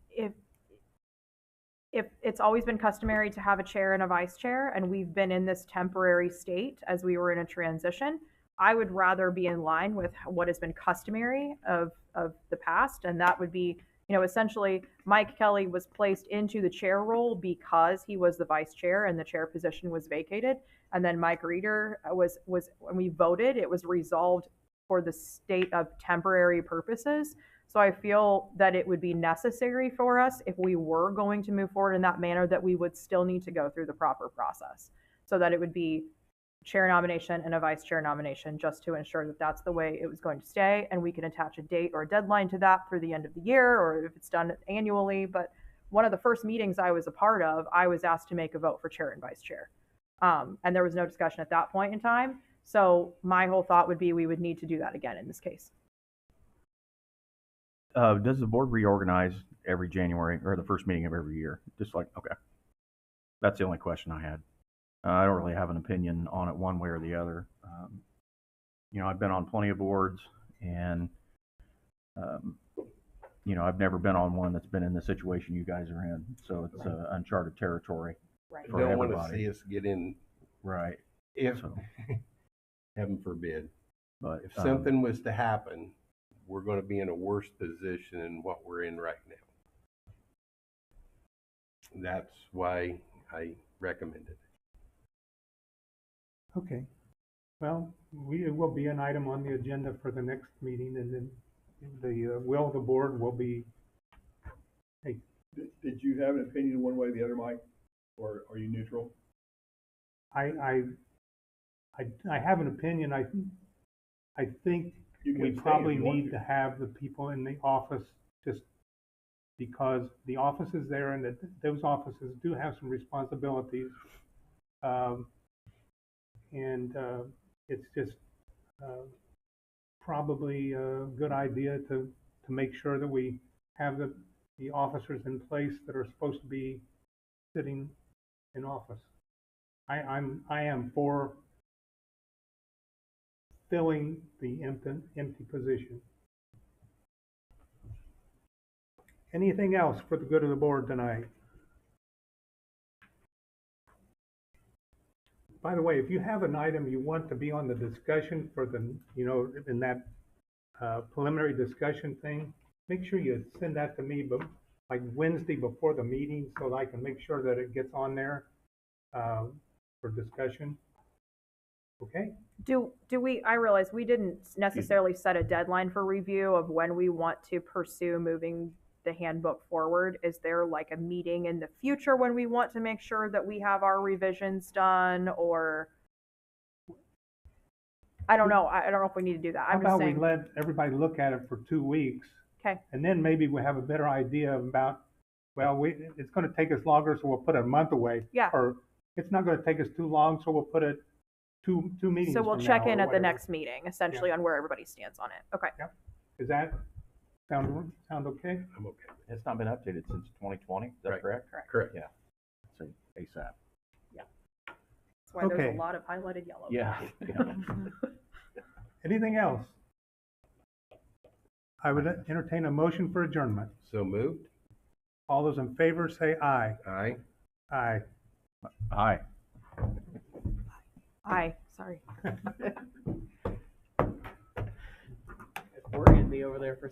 if it's always been customary to have a chair and a vice chair, and we've been in this temporary state as we were in a transition, I would rather be in line with what has been customary of the past, and that would be, essentially Mike Kelly was placed into the chair role because he was the vice chair and the chair position was vacated, and then Mike Reeder was when we voted, it was resolved for the state of temporary purposes. So I feel that it would be necessary for us, if we were going to move forward in that manner, that we would still need to go through the proper process. So that it would be chair nomination and a vice chair nomination, just to ensure that that's the way it was going to stay. And we can attach a date or a deadline to that through the end of the year, or if it's done annually. But one of the first meetings I was a part of, I was asked to make a vote for chair and vice chair. And there was no discussion at that point in time. So my whole thought would be we would need to do that again in this case. Does the board reorganize every January or the first meeting of every year? Just like, okay. That's the only question I had. I don't really have an opinion on it one way or the other. I've been on plenty of boards, and, I've never been on one that's been in the situation you guys are in. So it's uncharted territory. Right. For Don't want to everybody. see us get in, Right. if, So, heaven forbid, but if something was to happen, we're going to be in a worse position than what we're in right now. That's why I recommend it. Okay. Well, it will be an item on the agenda for the next meeting, and then the will of the board will be, hey, Did you have an opinion one way or the other, Mike? Or are you neutral? I have an opinion. I think You can we abstain probably if you want need to have the people in the office, just because the office is there, and that those offices do have some responsibilities. It's just probably a good idea to make sure that we have the officers in place that are supposed to be sitting in office. I am for filling the empty position. Anything else for the good of the board tonight? By the way, if you have an item you want to be on the discussion for in that preliminary discussion thing, make sure you send that to me, but like Wednesday before the meeting, so that I can make sure that it gets on there for discussion. Okay? Do we, I realize we didn't necessarily set a deadline for review of when we want to pursue moving the handbook forward. Is there like a meeting in the future when we want to make sure that we have our revisions done, or I don't know. I don't know if we need to do that. How I'm just about we saying. let everybody look at it for 2 weeks, Okay. and then maybe we have a better idea about, well, it's going to take us longer, so we'll put it a month away. Yeah. Or it's not going to take us too long, so we'll put it two meetings So we'll from check now, in or at the whatever. next meeting, essentially, on where everybody stands on it. Okay. Does that sound okay? I'm okay. it's not been updated since 2020. Is that Right. correct? Correct. Yeah. So ASAP. That's why there's Okay. a lot of highlighted yellow. Yeah. Anything else? I would entertain a motion for adjournment. So moved. All those in favor say aye. Aye. Aye. Hi. Hi. Sorry. Worrying me over there for